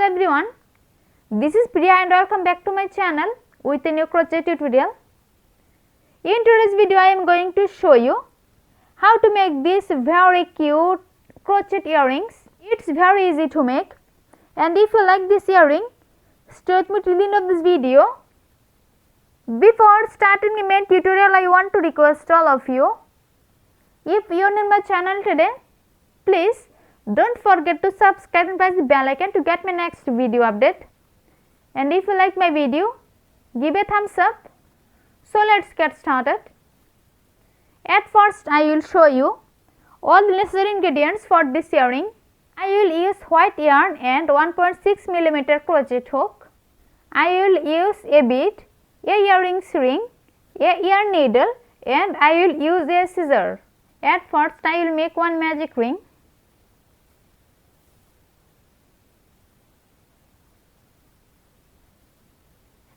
Hello everyone, this is Priya and welcome back to my channel with a new crochet tutorial. In today's video I am going to show you how to make these very cute crochet earrings. It's very easy to make, and if you like this earring, stay with me till the end of this video. Before starting the main tutorial, I want to request all of you, if you are new in my channel today, please don't forget to subscribe and press the bell icon to get my next video update. And if you like my video, give a thumbs up. So let's get started. At first I will show you all the necessary ingredients for this earring. I will use white yarn and 1.6 mm crochet hook. I will use a bead, a earring ring, a yarn needle, and I will use a scissor. At first I will make one magic ring.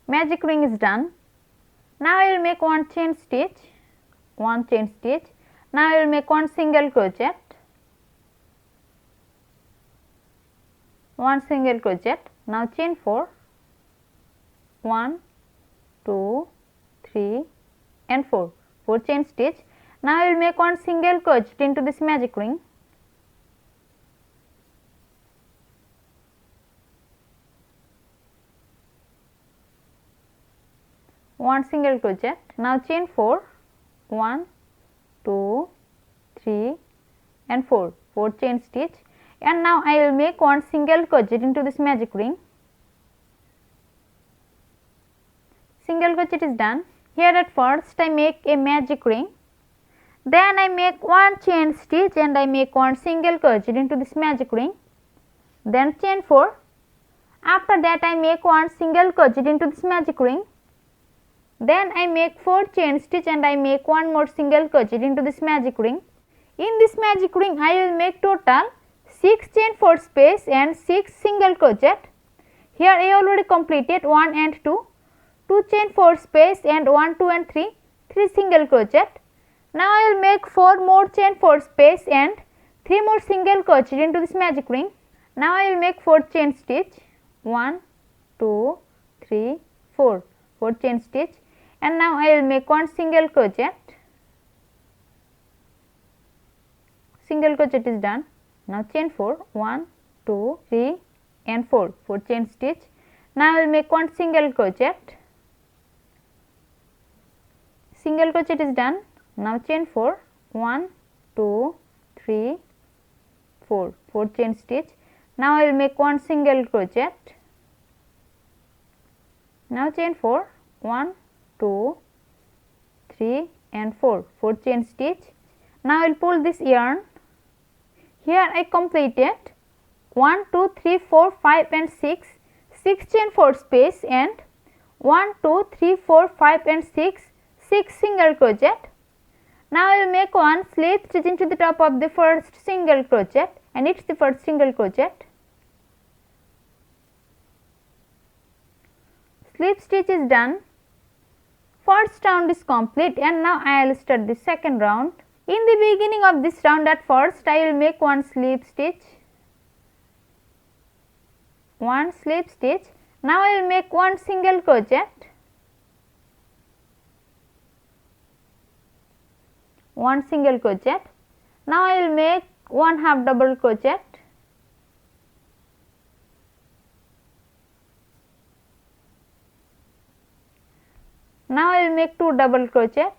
Magic ring is done. Now I will make one chain stitch. Now I will make one single crochet. Now chain 4. 1, 2, 3 and 4. 4 chain stitch. Now I will make one single crochet into this magic ring. One single crochet. Now chain 4. 1, 2, 3 and 4. 4 chain stitch, and now I will make one single crochet into this magic ring. Single crochet is done. Here at first I make a magic ring, then I make one chain stitch and I make one single crochet into this magic ring, then chain 4. After that I make one single crochet into this magic ring, then I make 4 chain stitch and I make one more single crochet into this magic ring. In this magic ring I will make total 6 chain 4 space and 6 single crochet. Here I already completed 1 and 2, 2 chain 4 space and 1, 2 and 3, 3 single crochet. Now I will make 4 more chain 4 space and 3 more single crochet into this magic ring. Now I will make 4 chain stitch, 1, 2, 3, 4, 4 chain stitch, and now I will make one single crochet. Single crochet is done. Now chain 4, 1, 2, 3 and 4, 4 chain stitch. Now I will make one single crochet. Single crochet is done. Now chain 4, 1, 2, 3, 4, 4 chain stitch. Now I will make one single crochet. Now chain 4, 1, 2, 3 and 4, 4 chain stitch. Now I will pull this yarn. Here I completed 1, 2, 3, 4, 5 and 6, 6 chain 4 space and 1, 2, 3, 4, 5 and 6, 6 single crochet. Now I will make one slip stitch into the top of the first single crochet, and it's the first single crochet. Slip stitch is done. First round is complete, and now I will start the second round. In the beginning of this round, at first I will make one slip stitch. Now I will make one single crochet. Now I will make one half double crochet. Now I will make 2 double crochet.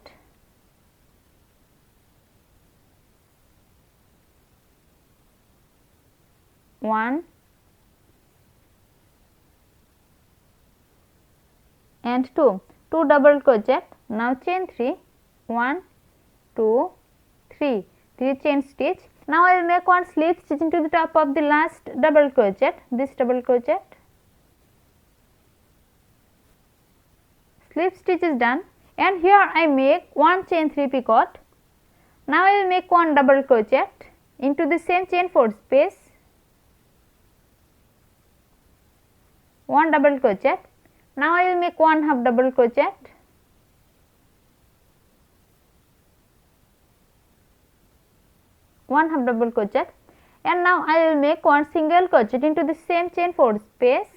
One and 2 double crochet. Now chain 3, 1, 2, 3, 3 chain stitch. Now I will make one slip stitch into the top of the last double crochet, this double crochet. Slip stitch is done, and here I make one chain 3 picot. Now I will make one double crochet into the same chain 4 space, one double crochet. Now I will make one half double crochet. and now I will make one single crochet into the same chain 4 space.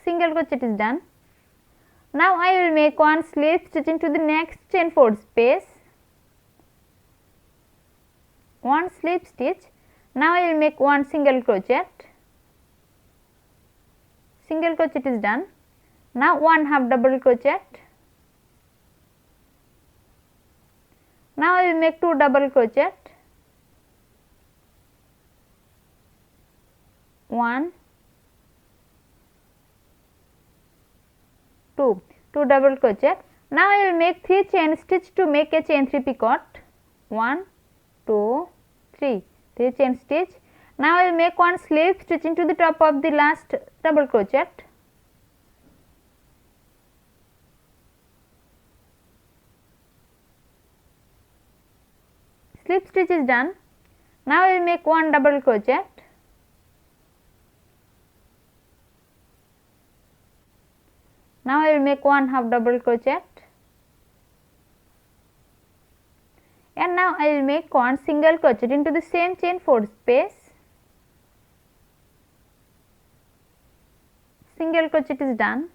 Single crochet is done. Now I will make one slip stitch into the next chain 4 space. One slip stitch. Now I will make one single crochet. Single crochet is done. Now one half double crochet. Now I will make 2 double crochet. 1, 2 double crochet. Now I will make 3 chain stitch to make a chain 3 picot. 1, 2, 3 chain stitch. Now I will make one slip stitch into the top of the last double crochet. Slip stitch is done. Now I will make one double crochet. Now I will make one half double crochet, and now I will make one single crochet into the same chain 4 space. Single crochet is done.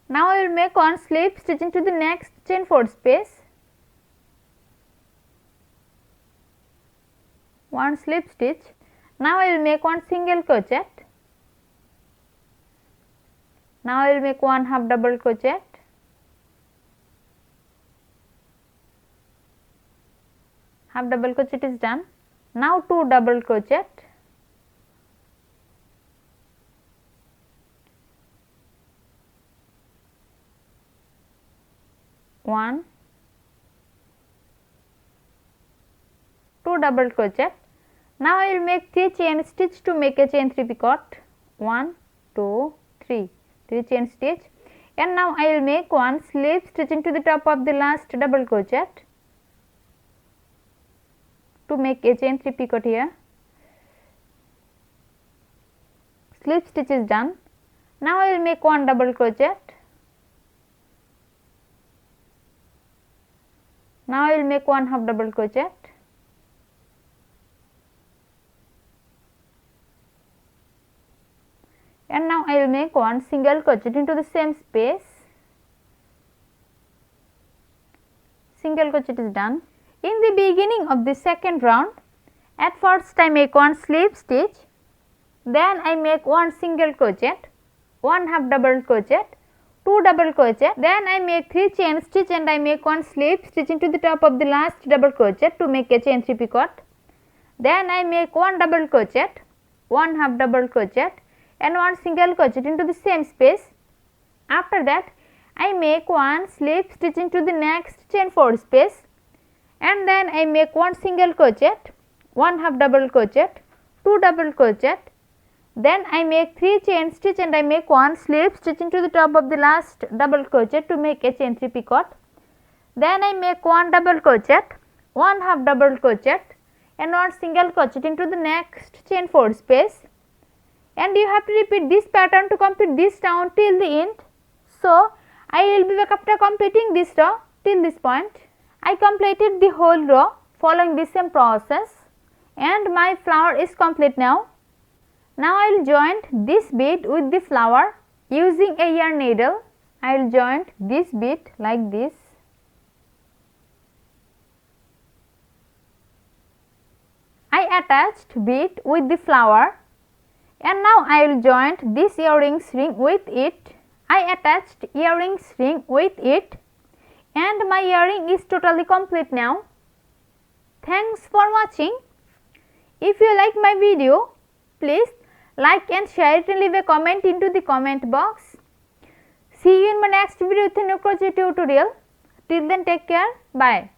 Now I will make one slip stitch into the next chain 4 space. One slip stitch. Now I will make one single crochet. Now I will make one half double crochet. Half double crochet is done. Now 2 double crochet. One, 2 double crochet. Now I will make 3 chain stitch to make a chain 3 picot. 1, 2, 3 chain stitch, and now I will make one slip stitch into the top of the last double crochet to make a chain 3 picot here. Slip stitch is done. Now I will make one double crochet. Now I will make one half double crochet. And now I will make one single crochet into the same space. Single crochet is done. In the beginning of the second round, at first I make one slip stitch, then I make one single crochet, one half double crochet, 2 double crochet, then I make 3 chain stitch and I make one slip stitch into the top of the last double crochet to make a chain 3 picot. Then I make one double crochet, one half double crochet and one single crochet into the same space. After that I make one slip stitch into the next chain 4 space, and then I make one single crochet, one half double crochet, 2 double crochet, then I make 3 chain stitch and I make one slip stitch into the top of the last double crochet to make a chain 3 picot. Then I make one double crochet, one half double crochet and one single crochet into the next chain 4 space, and you have to repeat this pattern to complete this round till the end. So I will be back after completing this row till this point. I completed the whole row following the same process and my flower is complete now. Now I will join this bead with the flower using a yarn needle. I will join this bead like this. I attached bead with the flower, and now I will join this earrings ring with it. I attached earrings ring with it, and my earring is totally complete now. Thanks for watching. If you like my video, please like and share it and leave a comment into the comment box. See you in my next video with a new crochet tutorial. Till then, take care. Bye.